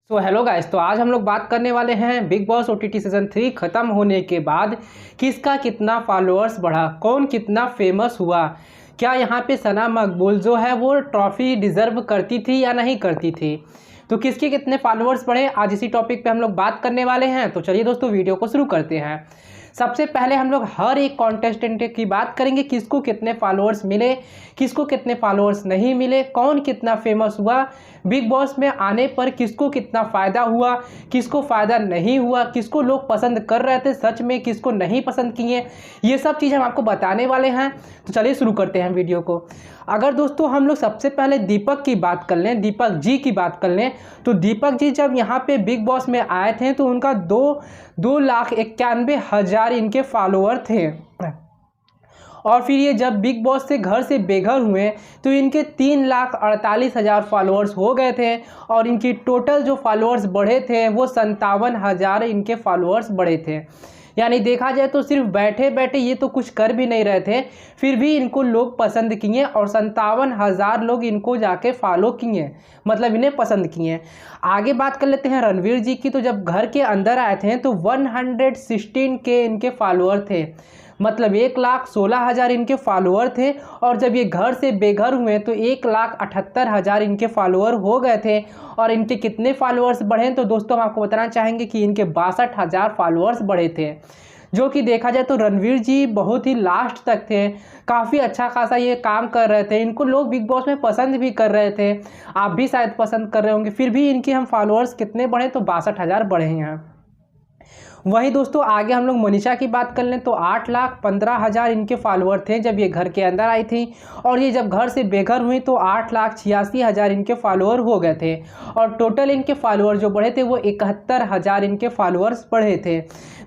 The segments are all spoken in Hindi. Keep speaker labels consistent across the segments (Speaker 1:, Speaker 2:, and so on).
Speaker 1: हेलो गाइस, तो आज हम लोग बात करने वाले हैं बिग बॉस ओटीटी सीजन 3 खत्म होने के बाद किसका कितना फॉलोअर्स बढ़ा, कौन कितना फेमस हुआ, क्या यहाँ पे सना मकबूल जो है वो ट्रॉफी डिजर्व करती थी या नहीं करती थी, तो किसके कितने फॉलोअर्स बढ़े आज इसी टॉपिक पे हम लोग बात करने वाले हैं। तो चलिए दोस्तों वीडियो को शुरू करते हैं। सबसे पहले हम लोग हर एक कॉन्टेस्टेंट की बात करेंगे, किसको कितने फॉलोअर्स मिले, किसको कितने फॉलोअर्स नहीं मिले, कौन कितना फेमस हुआ, बिग बॉस में आने पर किसको कितना फ़ायदा हुआ, किसको फ़ायदा नहीं हुआ, किसको लोग पसंद कर रहे थे सच में, किसको नहीं पसंद किए, ये सब चीज़ हम आपको बताने वाले हैं। तो चलिए शुरू करते हैं वीडियो को। अगर दोस्तों हम लोग सबसे पहले दीपक की बात कर लें, दीपक जी की बात कर लें, तो दीपक जी जब यहाँ पे बिग बॉस में आए थे तो उनका 2,91,000 इनके फॉलोअर थे। और फिर ये जब बिग बॉस से घर से बेघर हुए तो इनके 3,48,000 फॉलोअर्स हो गए थे और इनकी टोटल जो फॉलोअर्स बढ़े थे वो 57,000 इनके फॉलोअर्स बढ़े थे। यानी देखा जाए तो सिर्फ बैठे बैठे ये तो कुछ कर भी नहीं रहे थे, फिर भी इनको लोग पसंद किए और 57,000 लोग इनको जाके फॉलो किए, मतलब इन्हें पसंद किए। आगे बात कर लेते हैं रणवीर जी की। तो जब घर के अंदर आए थे तो 116 के इनके फॉलोअर थे, मतलब 1,16,000 इनके फॉलोअर थे। और जब ये घर से बेघर हुए तो 1,78,000 इनके फॉलोअर हो गए थे। और इनके कितने फॉलोअर्स बढ़े तो दोस्तों हम आपको बताना चाहेंगे कि इनके 62,000 फॉलोअर्स बढ़े थे, जो कि देखा जाए तो रणवीर जी बहुत ही लास्ट तक थे, काफ़ी अच्छा खासा ये काम कर रहे थे, इनको लोग बिग बॉस में पसंद भी कर रहे थे, आप भी शायद पसंद कर रहे होंगे, फिर भी इनके हम फॉलोअर्स कितने बढ़े तो 62,000 बढ़े हैं। वहीं दोस्तों आगे हम लोग मनीषा की बात कर लें तो 8,15,000 इनके फॉलोअर थे जब ये घर के अंदर आई थी। और ये जब घर से बेघर हुई तो 8,86,000 इनके फॉलोअर हो गए थे। और टोटल इनके फॉलोअर जो बढ़े थे वो 71,000 इनके फॉलोअर्स बढ़े थे।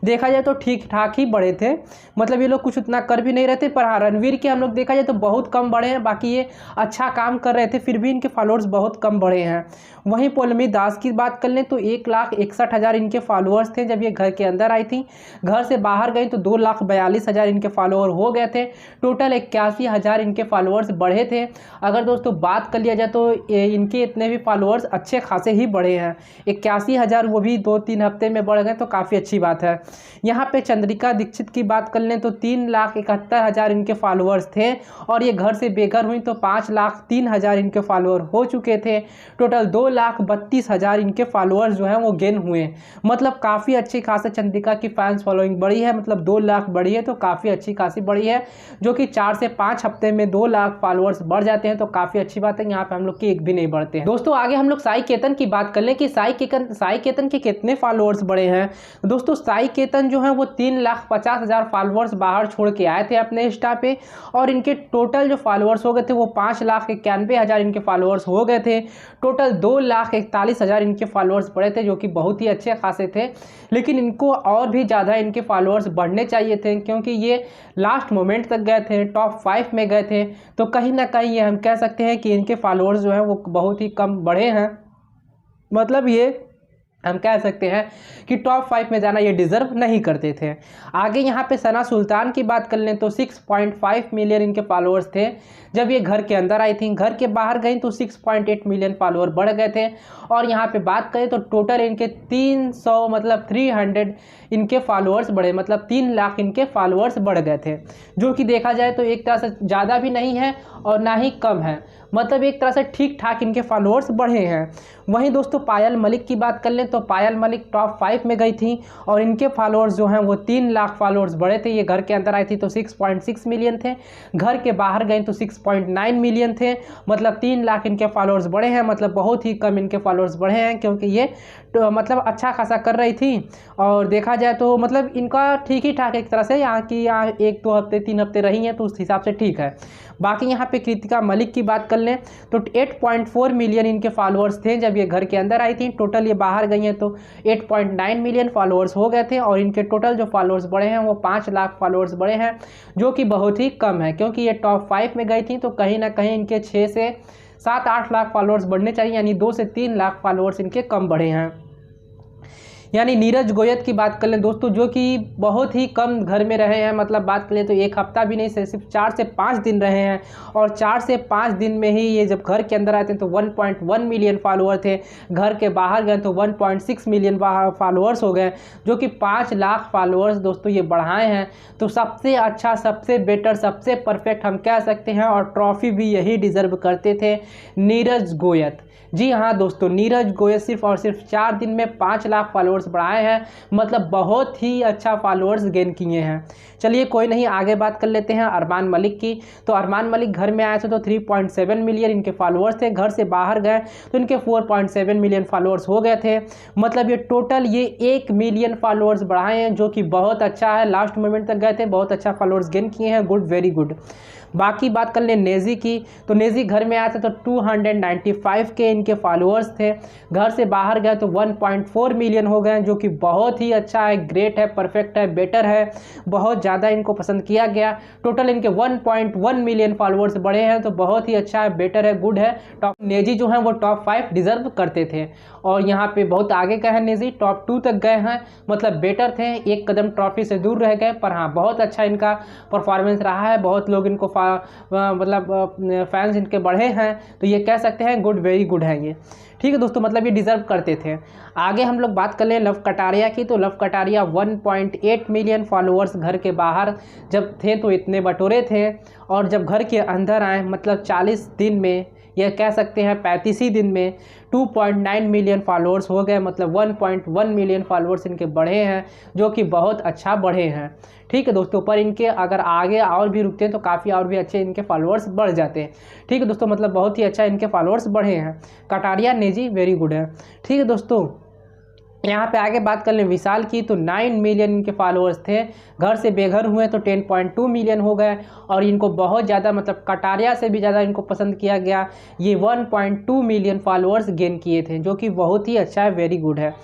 Speaker 1: देखा जाए तो ठीक ठाक ही बढ़े थे, मतलब ये लोग कुछ उतना कर भी नहीं रहे थे। पर हाँ, रणवीर के हम लोग देखा जाए तो बहुत कम बढ़े हैं, बाकी ये अच्छा काम कर रहे थे फिर भी इनके फॉलोअर्स बहुत कम बढ़े हैं। वहीं पौलमी दास की बात कर लें तो 1,61,000 इनके फॉलोअर्स थे जब ये घर के अंदर आई थी। घर से बाहर गई तो 2,42,000 इनके फॉलोअर हो गए थे। टोटल 81,000 इनके फॉलोअर्स बढ़े थे। अगर दोस्तों बात कर लिया जाए तो इनके इतने भी फॉलोअर्स अच्छे खासे ही बढ़े हैं, 81,000 वो भी 2-3 हफ्ते में बढ़ गए, तो काफ़ी अच्छी बात है। यहाँ पे चंद्रिका दीक्षित की बात कर लें तो 3,71,000 इनके फॉलोअर्स थे। और ये घर से बेघर हुई तो 5,03,000 इनके फॉलोअर हो चुके थे। टोटल 2,32,000 इनके फॉलोअर्स जो हैं वो गेन हुए, मतलब काफ़ी अच्छी खासी चंद्रिका की फैंस फॉलोइंग बढ़ी है, मतलब 2 लाख बढ़ी है तो काफ़ी अच्छी खासी बढ़ी है, जो कि 4 से 5 हफ्ते में 2 लाख फॉलोअर्स बढ़ जाते हैं तो काफ़ी अच्छी बात है। यहाँ पे हम लोग की एक भी नहीं बढ़ते हैं। दोस्तों आगे हम लोग साई केतन की बात कर लें कि साई केतन के कितने फॉलोअर्स बढ़े हैं। दोस्तों साई केतन जो है वो 3,50,000 फॉलोअर्स बाहर छोड़ के आए थे अपने इंस्टा पे। और इनके टोटल जो फॉलोअर्स हो गए थे वो 5,91,000 इनके फॉलोअर्स हो गए थे। टोटल 2,41,000 इनके फॉलोअर्स बढ़े थे, जो कि बहुत ही अच्छे खासे थे। लेकिन इनको और भी ज़्यादा इनके फॉलोअर्स बढ़ने चाहिए थे, क्योंकि ये लास्ट मोमेंट तक गए थे, टॉप 5 में गए थे, तो कहीं ना कहीं ये हम कह सकते हैं कि इनके फॉलोअर्स जो हैं वो बहुत ही कम बढ़े हैं। मतलब ये हम कह सकते हैं कि टॉप 5 में जाना ये डिज़र्व नहीं करते थे। आगे यहाँ पे सना सुल्तान की बात कर लें तो 6.5 मिलियन इनके फॉलोअर्स थे जब ये घर के अंदर आई थी। घर के बाहर गई तो 6.8 मिलियन फॉलोअर बढ़ गए थे। और यहाँ पे बात करें तो टोटल इनके 300 मतलब 300 इनके फॉलोअर्स बढ़े, मतलब 3 लाख इनके फॉलोअर्स बढ़ गए थे, जो कि देखा जाए तो एक तरह से ज़्यादा भी नहीं है और ना ही कम है, मतलब एक तरह से ठीक ठाक इनके फॉलोअर्स बढ़े हैं। वहीं दोस्तों पायल मलिक की बात कर लें तो पायल मलिक टॉप 5 में गई थी और इनके फॉलोअर्स जो हैं वो 3 लाख फॉलोअर्स बढ़े थे। ये घर के अंदर आई थी तो 6.6 मिलियन थे, घर के बाहर गई तो 6.9 मिलियन थे, मतलब 3 लाख इनके फॉलोअर्स बढ़े हैं, मतलब बहुत ही कम इनके फॉलोअर्स बढ़े हैं, क्योंकि ये मतलब अच्छा खासा कर रही थी। और देखा जाए तो मतलब इनका ठीक ही ठाक एक तरह से यहाँ 1-2 हफ्ते 3 हफ्ते रही हैं तो उस हिसाब से ठीक है। बाकी यहाँ पे कृतिका मलिक की बात कर लें तो 8.4 मिलियन इनके फॉलोअर्स थे जब ये घर के अंदर आई थी। टोटल ये बाहर गई हैं तो 8.9 मिलियन फॉलोअर्स हो गए थे। और इनके टोटल जो फॉलोअर्स बढ़े हैं वो 5 लाख फॉलोअर्स बढ़े हैं, जो कि बहुत ही कम है, क्योंकि ये टॉप 5 में गई थी तो कहीं ना कहीं इनके 6 से 7-8 लाख फॉलोअर्स बढ़ने चाहिए, यानी 2 से 3 लाख फॉलोअर्स इनके कम बढ़े हैं। यानी नीरज गोयत की बात कर लें दोस्तों, जो कि बहुत ही कम घर में रहे हैं, मतलब बात करें तो एक हफ्ता भी नहीं, सिर्फ 4 से 5 दिन रहे हैं और 4 से 5 दिन में ही ये जब घर के अंदर आए थे तो 1.1 मिलियन फॉलोअर थे, घर के बाहर गए तो 1.6 मिलियन फॉलोअर्स हो गए, जो कि 5 लाख फॉलोअर्स दोस्तों ये बढ़ाए हैं। तो सबसे अच्छा, सबसे बेटर, सबसे परफेक्ट हम कह सकते हैं, और ट्रॉफी भी यही डिज़र्व करते थे, नीरज गोयत। जी हाँ दोस्तों, नीरज गोयत सिर्फ और सिर्फ 4 दिन में 5 लाख फॉलोअर्स बढ़ाए हैं, मतलब बहुत ही अच्छा फॉलोअर्स गेन किए हैं। चलिए कोई नहीं, आगे बात कर लेते हैं अरमान मलिक की। तो अरमान मलिक घर में आए थे तो 3.7 मिलियन इनके फॉलोअर्स थे, घर से बाहर गए तो इनके 4.7 मिलियन फॉलोअर्स हो गए थे। मतलब ये टोटल ये 1 मिलियन फॉलोअर्स बढ़ाए हैं, जो कि बहुत अच्छा है। लास्ट मोमेंट तक गए थे, बहुत अच्छा फॉलोअर्स गेन किए हैं, गुड, वेरी गुड। बाकी बात कर लें नेजी की, तो नेजी घर में आया था तो 295 के इनके फॉलोअर्स थे, घर से बाहर गए तो 1.4 मिलियन हो गए, जो कि बहुत ही अच्छा है, ग्रेट है, परफेक्ट है, बेटर है, बहुत ज़्यादा इनको पसंद किया गया। टोटल इनके 1.1 मिलियन फॉलोअर्स बढ़े हैं, तो बहुत ही अच्छा है, बेटर है, गुड है। टॉप नेजी जो है वो टॉप 5 डिजर्व करते थे और यहाँ पे बहुत आगे गए हैं नेजी, टॉप 2 तक गए हैं, मतलब बेटर थे, एक कदम ट्रॉफी से दूर रह गए, पर हाँ बहुत अच्छा इनका परफॉर्मेंस रहा है, बहुत लोग इनको मतलब फैंस इनके बढ़े हैं, तो ये कह सकते हैं गुड, वेरी गुड है ये, ठीक है दोस्तों, मतलब ये डिज़र्व करते थे। आगे हम लोग बात कर लें लव कटारिया की, तो लव कटारिया 1.8 मिलियन फॉलोअर्स घर के बाहर जब थे तो इतने बटोरे थे, और जब घर के अंदर आए मतलब 40 दिन में, यह कह सकते हैं 35 ही दिन में 2.9 मिलियन फॉलोअर्स हो गए, मतलब 1.1 मिलियन फॉलोअर्स इनके बढ़े हैं, जो कि बहुत अच्छा बढ़े हैं, ठीक है दोस्तों। पर इनके अगर आगे और भी रुकते हैं तो काफ़ी और भी अच्छे इनके फॉलोअर्स बढ़ जाते हैं, ठीक है दोस्तों, मतलब बहुत ही अच्छा इनके फॉलोअर्स बढ़े हैं। कटारिया नेजी वेरी गुड है, ठीक है दोस्तों। यहाँ पे आगे बात कर लें विशाल की, तो 9 मिलियन इनके फॉलोअर्स थे, घर से बेघर हुए तो 10.2 मिलियन हो गए, और इनको बहुत ज़्यादा, मतलब कटारिया से भी ज़्यादा इनको पसंद किया गया, ये 1.2 मिलियन फॉलोअर्स गेन किए थे, जो कि बहुत ही अच्छा है, वेरी गुड है।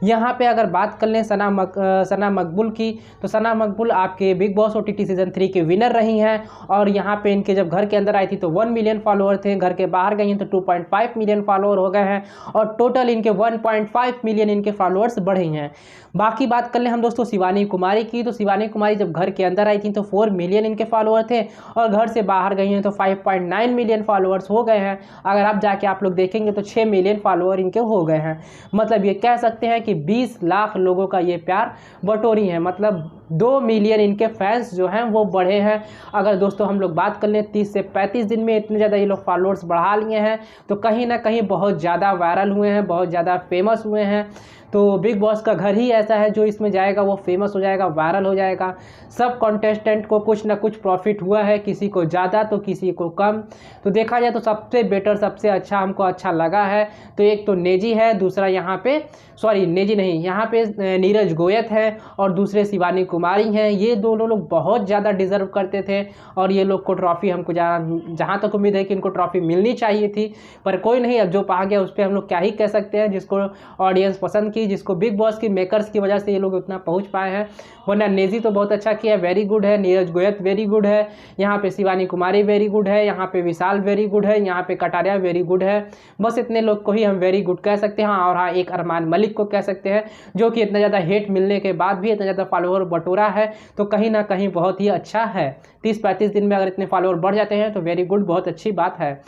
Speaker 1: यहाँ पे अगर बात कर लें सना मकबूल की, तो सना मकबूल आपके बिग बॉस OTT सीजन 3 के विनर रही हैं, और यहाँ पे इनके जब घर के अंदर आई थी तो 1 मिलियन फॉलोअर थे, घर के बाहर गई हैं तो 2.5 मिलियन फॉलोअर हो गए हैं, और टोटल इनके 1.5 मिलियन इनके फॉलोअर्स बढ़े हैं। बाकी बात कर लें हम दोस्तों शिवानी कुमारी की, तो शिवानी कुमारी जब घर के अंदर आई थी तो 4 मिलियन इनके फॉलोअर थे, और घर से बाहर गई हैं तो 5.9 मिलियन फॉलोअर्स हो गए हैं। अगर आप जाके आप लोग देखेंगे तो 6 मिलियन फॉलोअर इनके हो गए हैं, मतलब ये कह सकते हैं कि 20 लाख लोगों का ये प्यार बटोरी है, मतलब 2 मिलियन इनके फैंस जो हैं वो बढ़े हैं। अगर दोस्तों हम लोग बात कर लें 30 से 35 दिन में इतने ज़्यादा ये लोग फॉलोअर्स बढ़ा लिए हैं, तो कहीं ना कहीं बहुत ज़्यादा वायरल हुए हैं, बहुत ज़्यादा फेमस हुए हैं। तो बिग बॉस का घर ही ऐसा है, जो इसमें जाएगा वो फेमस हो जाएगा, वायरल हो जाएगा। सब कंटेस्टेंट को कुछ ना कुछ प्रॉफिट हुआ है, किसी को ज़्यादा तो किसी को कम। तो देखा जाए तो सबसे बेटर, सबसे अच्छा हमको अच्छा लगा है तो एक तो नेजी है, दूसरा यहाँ पे नेजी नहीं, यहाँ पे नीरज गोयत है, और दूसरे शिवानी कुमारी हैं। ये दोनों लोग बहुत ज़्यादा डिजर्व करते थे, और ये लोग को ट्रॉफी हमको जहाँ तक उम्मीद है कि इनको ट्रॉफी मिलनी चाहिए थी, पर कोई नहीं, अब जो पा गया उस पर हम लोग क्या ही कह सकते हैं। जिसको ऑडियंस पसंद की, जिसको बिग बॉस की मेकर्स की वजह से ये लोग उतना पहुँच पाए हैं, वरना नेजी तो बहुत अच्छा किया, वेरी गुड है, नीरज गोयत वेरी गुड है, यहाँ पे शिवानी कुमारी वेरी गुड है, यहाँ पे विशाल वेरी गुड है, यहाँ पे कटारिया वेरी गुड है। बस इतने लोग को ही हम वेरी गुड कह सकते हैं। और हाँ, एक अरमान मलिक को कह सकते हैं, जो कि इतना ज़्यादा हेट मिलने के बाद भी इतना ज़्यादा फॉलोअर बटोरा है, तो कहीं ना कहीं बहुत ही अच्छा है। 30-35 दिन में अगर इतने फॉलोअर बढ़ जाते हैं तो वेरी गुड, बहुत अच्छी बात है।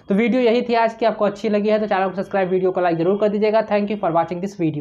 Speaker 1: तो वीडियो यही थी आज की, आपको अच्छी लगी है तो चैनल को सब्सक्राइब, वीडियो को लाइक जरूर कर दीजिएगा। Thank you for watching this video.